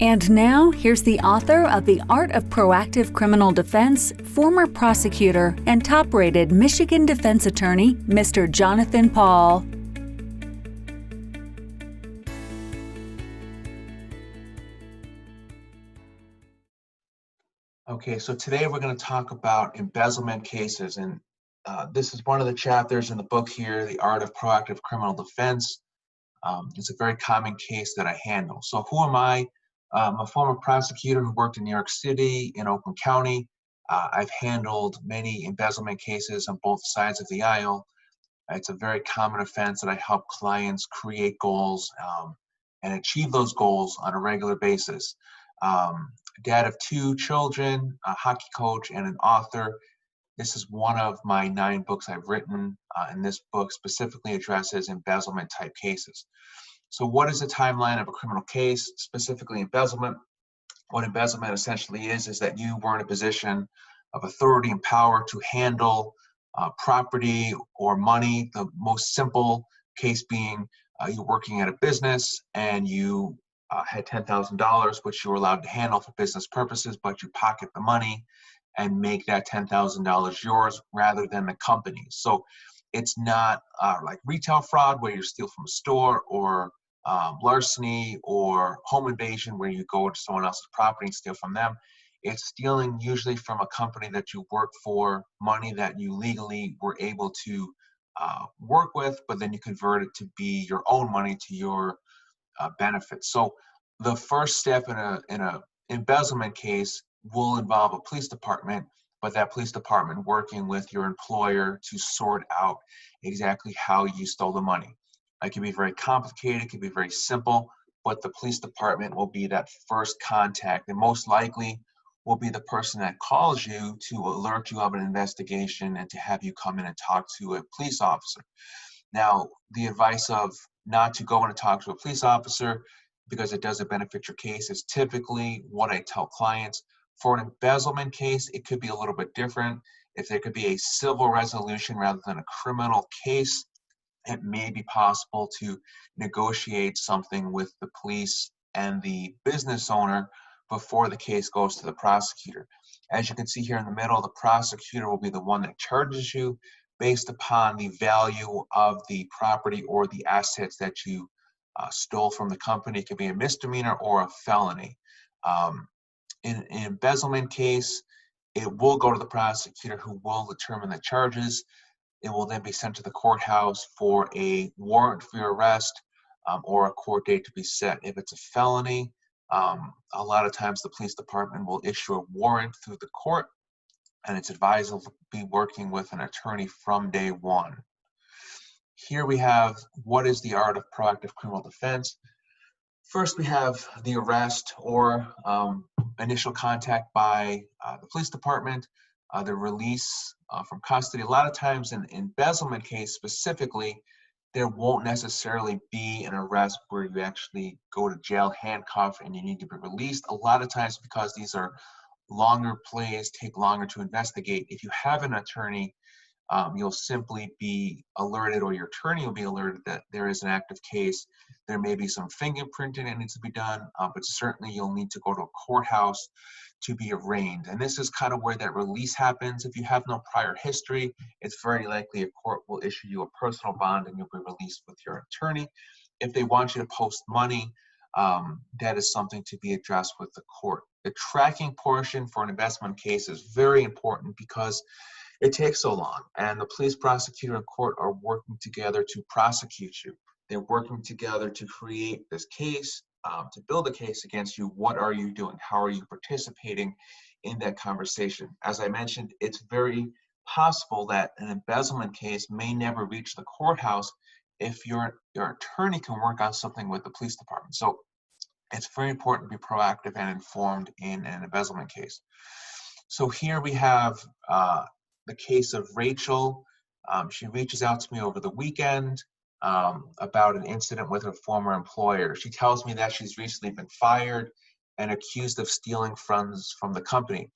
And now, here's the author of The Art of Proactive Criminal Defense, former prosecutor, and top-rated Michigan defense attorney, Mr. Jonathan Paul. Okay, so today we're going to talk about embezzlement cases, and this is one of the chapters in the book here, The Art of Proactive Criminal Defense. It's a very common case that I handle. So who am I? I'm a former prosecutor who worked in New York City, in Oakland County. I've handled many embezzlement cases on both sides of the aisle. It's a very common offense that I help clients create goals and achieve those goals on a regular basis. Dad of 2 children, a hockey coach, and an author. This is one of my 9 books I've written, and this book specifically addresses embezzlement type cases. So what is the timeline of a criminal case, specifically embezzlement? What embezzlement essentially is that you were in a position of authority and power to handle property or money. The most simple case being you're working at a business and you had $10,000, which you were allowed to handle for business purposes, but you pocket the money and make that $10,000 yours rather than the company's. So it's not like retail fraud where you steal from a store, or larceny or home invasion where you go to someone else's property and steal from them. It's stealing usually from a company that you work for, money that you legally were able to work with, but then you convert it to be your own money to your benefit. So the first step in a embezzlement case will involve a police department, but that police department working with your employer to sort out exactly how you stole the money. It can be very complicated, it can be very simple, but the police department will be that first contact, and most likely will be the person that calls you to alert you of an investigation and to have you come in and talk to a police officer. Now, the advice of not to go in and talk to a police officer because it doesn't benefit your case is typically what I tell clients. For an embezzlement case, it could be a little bit different. If there could be a civil resolution rather than a criminal case, it may be possible to negotiate something with the police and the business owner before the case goes to the prosecutor. As you can see here in the middle, the prosecutor will be the one that charges you based upon the value of the property or the assets that you stole from the company. It could be a misdemeanor or a felony. In an embezzlement case, it will go to the prosecutor, who will determine the charges. It will then be sent to the courthouse for a warrant for your arrest or a court date to be set. If it's a felony, a lot of times the police department will issue a warrant through the court, and it's advisable to be working with an attorney from day one. Here we have what is the art of proactive criminal defense. First, we have the arrest or initial contact by the police department, the release from custody. A lot of times in embezzlement case specifically, there won't necessarily be an arrest where you actually go to jail handcuffed and you need to be released. A lot of times, because these are longer plays, take longer to investigate, if you have an attorney, you'll simply be alerted, or your attorney will be alerted, that there is an active case. There may be some fingerprinting that needs to be done, but certainly you'll need to go to a courthouse to be arraigned. And this is kind of where that release happens. If you have no prior history, it's very likely a court will issue you a personal bond and you'll be released with your attorney. If they want you to post money, that is something to be addressed with the court. The tracking portion for an investment case is very important because it takes so long, and the police, prosecutor, and court are working together to prosecute you. They're working together to create this case, to build a case against you. What are you doing? How are you participating in that conversation? As I mentioned, it's very possible that an embezzlement case may never reach the courthouse if your attorney can work on something with the police department. So it's very important to be proactive and informed in an embezzlement case. So here we have the case of Rachel. She reaches out to me over the weekend about an incident with her former employer. She tells me that she's recently been fired and accused of stealing funds from the company.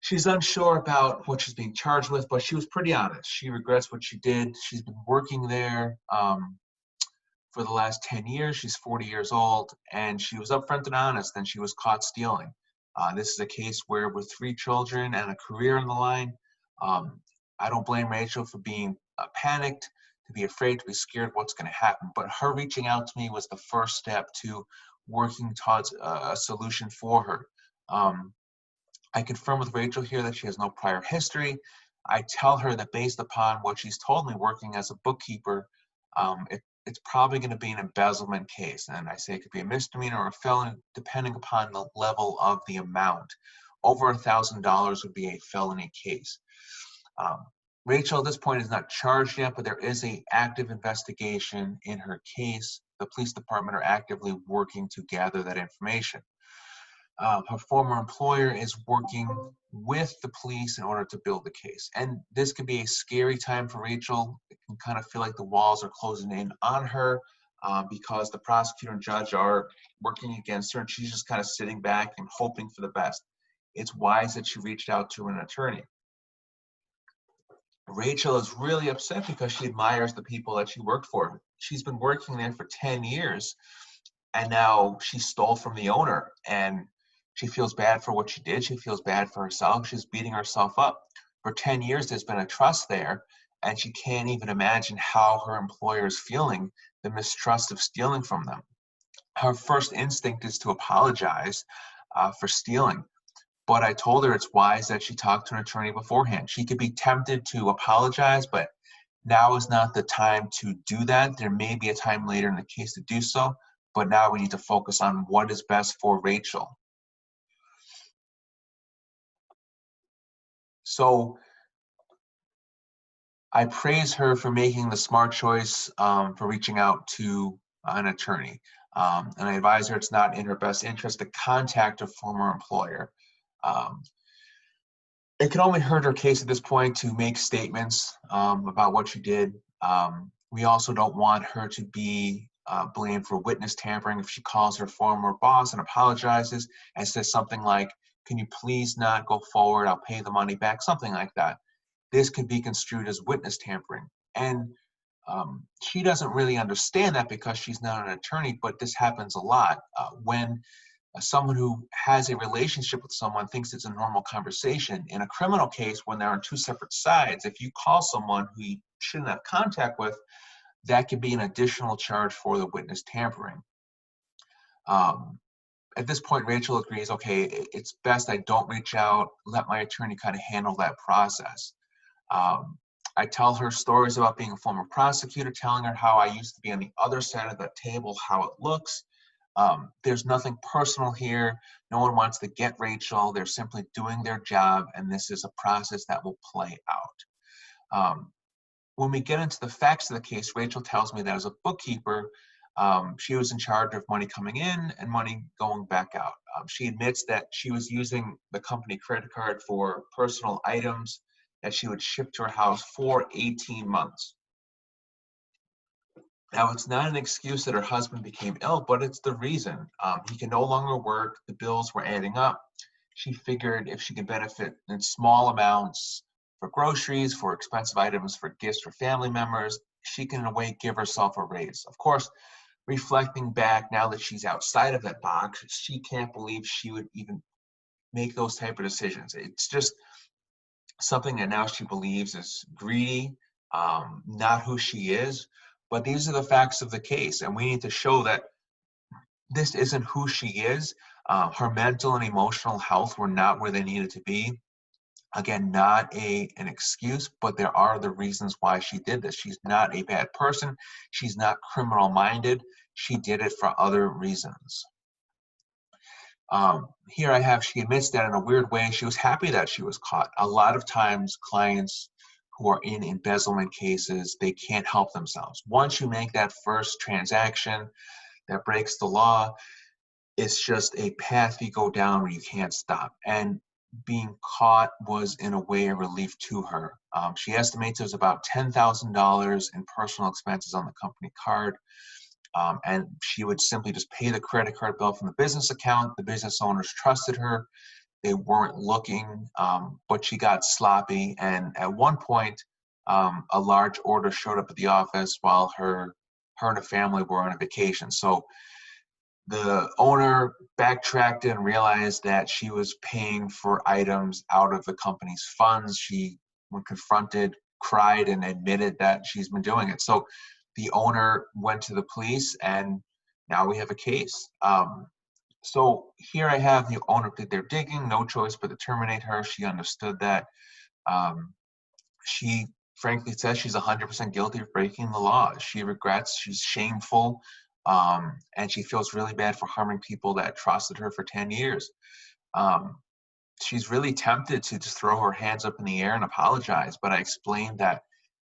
She's unsure about what she's being charged with, but she was pretty honest. She regrets what she did. She's been working there for the last 10 years. She's 40 years old, and she was upfront and honest, and she was caught stealing. This is a case where, with 3 children and a career on the line, I don't blame Rachel for being panicked, to be afraid, to be scared what's going to happen. But her reaching out to me was the first step to working towards a solution for her. I confirm with Rachel here that she has no prior history. I tell her that based upon what she's told me working as a bookkeeper, it's probably going to be an embezzlement case. And I say it could be a misdemeanor or a felony, depending upon the level of the amount. Over $1,000 would be a felony case. Rachel at this point is not charged yet, but there is an active investigation in her case. The police department are actively working to gather that information. Her former employer is working with the police in order to build the case. And this could be a scary time for Rachel. It can kind of feel like the walls are closing in on her because the prosecutor and judge are working against her, and she's just kind of sitting back and hoping for the best. It's wise that she reached out to an attorney. Rachel is really upset because she admires the people that she worked for. She's been working there for 10 years, and now she stole from the owner, and she feels bad for what she did. She feels bad for herself. She's beating herself up. For 10 years, there's been a trust there, and she can't even imagine how her employer is feeling the mistrust of stealing from them. Her first instinct is to apologize for stealing. But I told her it's wise that she talked to an attorney beforehand. She could be tempted to apologize, but now is not the time to do that. There may be a time later in the case to do so, but now we need to focus on what is best for Rachel. So I praise her for making the smart choice for reaching out to an attorney. And I advise her it's not in her best interest to contact a former employer. It can only hurt her case at this point to make statements about what she did. We also don't want her to be blamed for witness tampering if she calls her former boss and apologizes and says something like, "Can you please not go forward? I'll pay the money back," something like that. This could be construed as witness tampering. And she doesn't really understand that because she's not an attorney, but this happens a lot. When someone who has a relationship with someone thinks it's a normal conversation. In a criminal case, when they're on 2 separate sides, if you call someone who you shouldn't have contact with, that could be an additional charge for the witness tampering. At this point, Rachel agrees, okay, it's best I don't reach out, let my attorney kind of handle that process. I tell her stories about being a former prosecutor, telling her how I used to be on the other side of the table, how it looks. There's nothing personal here. No one wants to get Rachel. They're simply doing their job, and this is a process that will play out. When we get into the facts of the case, Rachel tells me that as a bookkeeper, she was in charge of money coming in and money going back out. She admits that she was using the company credit card for personal items that she would ship to her house for 18 months. Now, it's not an excuse that her husband became ill, but it's the reason. He can no longer work. The bills were adding up. She figured if she could benefit in small amounts for groceries, for expensive items, for gifts for family members, she can in a way give herself a raise. Of course, reflecting back now that she's outside of that box, she can't believe she would even make those type of decisions. It's just something that now she believes is greedy, not who she is. But these are the facts of the case, and we need to show that this isn't who she is. Her mental and emotional health were not where they needed to be. Again, not an excuse, but there are the reasons why she did this. She's not a bad person. She's not criminal-minded. She did it for other reasons. Here I have, she admits that in a weird way, she was happy that she was caught. A lot of times, clients who are in embezzlement cases, they can't help themselves. Once you make that first transaction that breaks the law, it's just a path you go down where you can't stop. And being caught was in a way a relief to her. She estimates there's about $10,000 in personal expenses on the company card. And she would simply just pay the credit card bill from the business account. The business owners trusted her. They weren't looking, but she got sloppy. And at one point, a large order showed up at the office while her her and the family were on a vacation. So the owner backtracked and realized that she was paying for items out of the company's funds. She, when confronted, cried and admitted that she's been doing it. So the owner went to the police, and now we have a case. So here I have the owner did their digging, no choice but to terminate her. She understood that. She frankly says she's 100% guilty of breaking the law. She regrets, she's shameful, and she feels really bad for harming people that trusted her for 10 years. She's really tempted to just throw her hands up in the air and apologize, but I explained that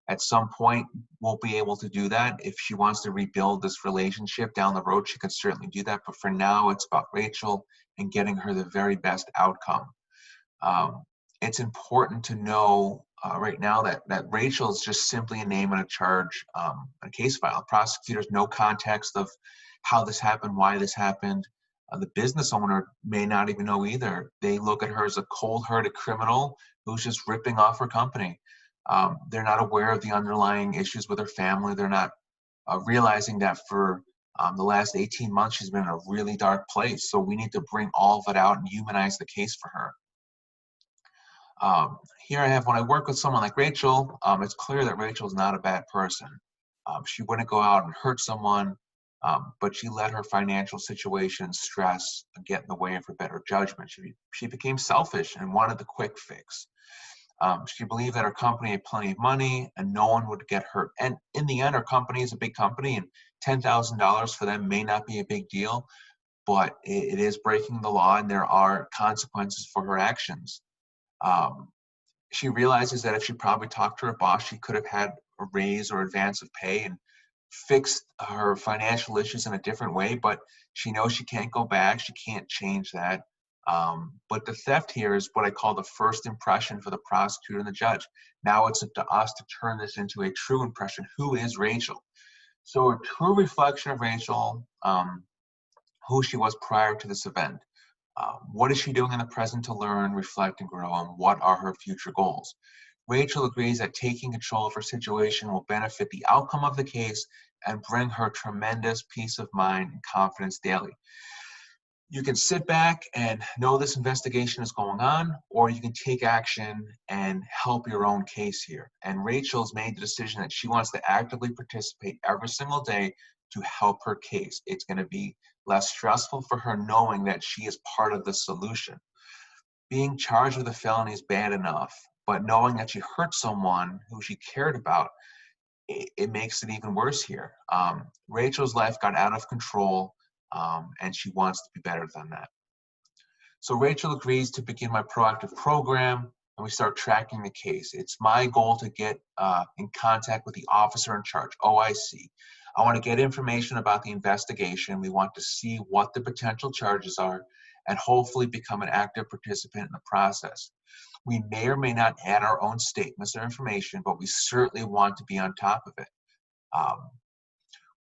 at some point we'll be able to do that. If she wants to rebuild this relationship down the road, she can certainly do that, but for now it's about Rachel and getting her the very best outcome. It's important to know right now that Rachel is just simply a name and a charge on a case file. Prosecutors, no context of how this happened, why this happened. The business owner may not even know either. They look at her as a cold-hearted criminal who's just ripping off her company. They're not aware of the underlying issues with her family. They're not realizing that for the last 18 months, she's been in a really dark place. So we need to bring all of it out and humanize the case for her. Here I have, when I work with someone like Rachel, it's clear that Rachel is not a bad person. She wouldn't go out and hurt someone, but she let her financial situation, stress, get in the way of her better judgment. She became selfish and wanted the quick fix. She believed that her company had plenty of money and no one would get hurt. And in the end, her company is a big company, and $10,000 for them may not be a big deal, but it is breaking the law, and there are consequences for her actions. She realizes that if she probably talked to her boss, she could have had a raise or advance of pay and fixed her financial issues in a different way, but she knows she can't go back. She can't change that. But the theft here is what I call the first impression for the prosecutor and the judge. Now it's up to us to turn this into a true impression. Who is Rachel? So a true reflection of Rachel, who she was prior to this event. What is she doing in the present to learn, reflect, and grow, and what are her future goals? Rachel agrees that taking control of her situation will benefit the outcome of the case and bring her tremendous peace of mind and confidence daily. You can sit back and know this investigation is going on, or you can take action and help your own case here. And Rachel's made the decision that she wants to actively participate every single day to help her case. It's going to be less stressful for her knowing that she is part of the solution. Being charged with a felony is bad enough, but knowing that she hurt someone who she cared about, it makes it even worse here. Rachel's life got out of control, and she wants to be better than that. So Rachel agrees to begin my proactive program, and we start tracking the case. It's my goal to get in contact with the officer in charge, OIC. I want to get information about the investigation. We want to see what the potential charges are and hopefully become an active participant in the process. We may or may not add our own statements or information, but we certainly want to be on top of it.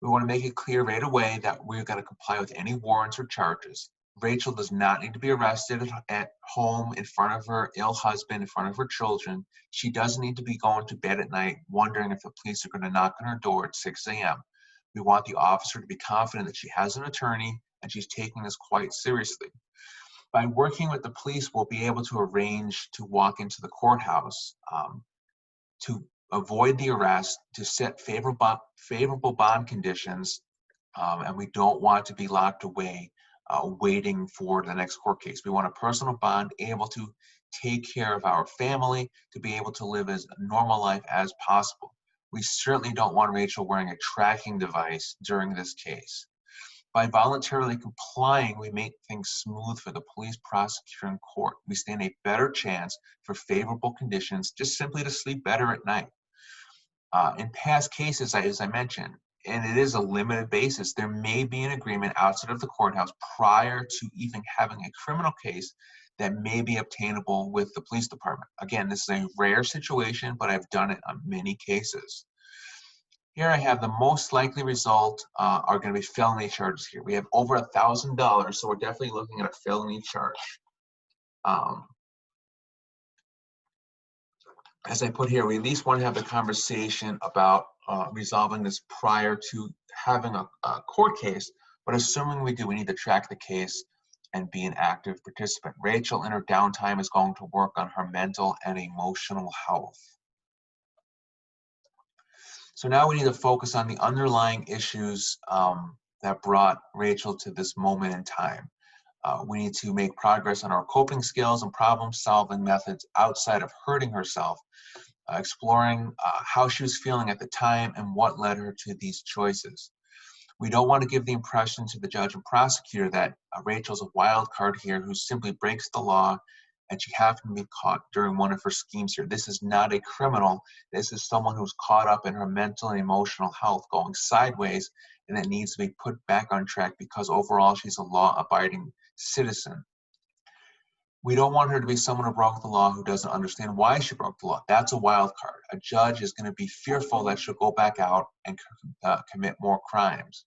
We want to make it clear right away that we're going to comply with any warrants or charges. Rachel does not need to be arrested at home in front of her ill husband, in front of her children. She doesn't need to be going to bed at night wondering if the police are going to knock on her door at 6 a.m. We want the officer to be confident that she has an attorney and she's taking this quite seriously. By working with the police, we'll be able to arrange to walk into the courthouse, to avoid the arrest, to set favorable bond conditions, and we don't want to be locked away waiting for the next court case. We want a personal bond, able to take care of our family, to be able to live as a normal life as possible. We certainly don't want Rachel wearing a tracking device during this case. By voluntarily complying, we make things smooth for the police, prosecutor, and court. We stand a better chance for favorable conditions, just simply to sleep better at night. In past cases, as I mentioned, and it is a limited basis, there may be an agreement outside of the courthouse prior to even having a criminal case that may be obtainable with the police department. Again, this is a rare situation, but I've done it on many cases. Here I have the most likely result are going to be felony charges here. We have over $1,000, so we're definitely looking at a felony charge. as I put here, we at least want to have the conversation about resolving this prior to having a court case, but assuming we do, we need to track the case and be an active participant. Rachel, in her downtime, is going to work on her mental and emotional health. So now we need to focus on the underlying issues that brought Rachel to this moment in time. We need to make progress on our coping skills and problem-solving methods outside of hurting herself, exploring how she was feeling at the time and what led her to these choices. We don't want to give the impression to the judge and prosecutor that Rachel's a wild card here who simply breaks the law and she happened to be caught during one of her schemes here. This is not a criminal. This is someone who's caught up in her mental and emotional health going sideways, and that needs to be put back on track because overall she's a law-abiding citizen. We don't want her to be someone who broke the law who doesn't understand why she broke the law. That's a wild card. A judge is going to be fearful that she'll go back out and commit more crimes.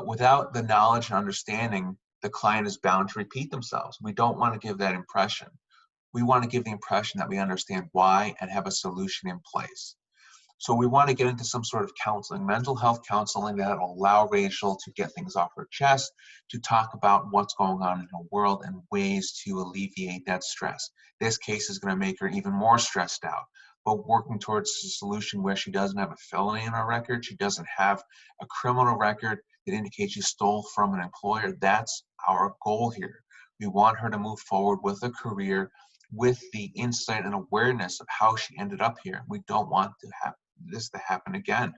Without the knowledge and understanding, the client is bound to repeat themselves. We don't want to give that impression. We want to give the impression that we understand why and have a solution in place. So we want to get into some sort of counseling, mental health counseling that will allow Rachel to get things off her chest, to talk about what's going on in her world and ways to alleviate that stress. This case is going to make her even more stressed out, but working towards a solution where she doesn't have a felony in her record, she doesn't have a criminal record that indicates she stole from an employer. That's our goal here. We want her to move forward with a career with the insight and awareness of how she ended up here. We don't want to have this to happen again.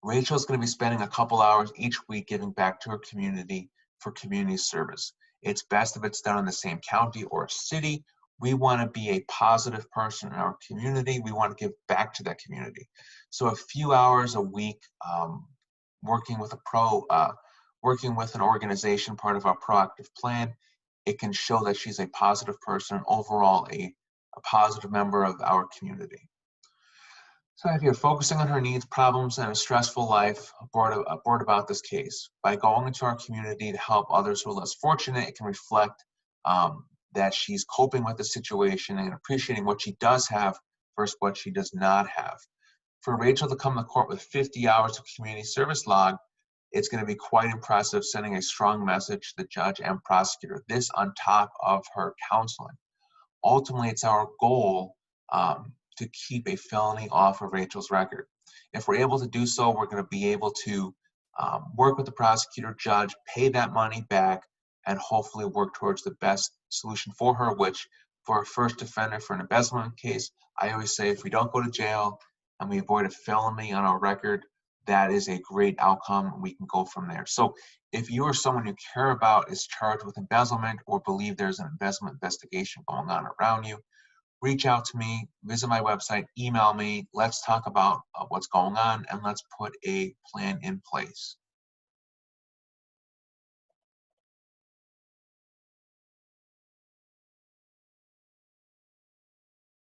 Rachel's going to be spending a couple hours each week giving back to her community for community service. It's best if it's done in the same county or city. We want to be a positive person in our community. We want to give back to that community. So a few hours a week working with an organization, part of our proactive plan, it can show that she's a positive person and overall a positive member of our community. So if you're focusing on her needs, problems, and a stressful life brought about this case, by going into our community to help others who are less fortunate, it can reflect that she's coping with the situation and appreciating what she does have versus what she does not have. For Rachel to come to court with 50 hours of community service log, it's going to be quite impressive, sending a strong message to the judge and prosecutor. This on top of her counseling. Ultimately, it's our goal to keep a felony off of Rachel's record. If we're able to do so, we're going to be able to work with the prosecutor, judge, pay that money back, and hopefully work towards the best solution for her, which for a first offender for an embezzlement case, I always say if we don't go to jail and we avoid a felony on our record, that is a great outcome. We can go from there. So if you are someone you care about is charged with embezzlement or believe there's an embezzlement investigation going on around you, reach out to me, visit my website, email me. Let's talk about what's going on and let's put a plan in place.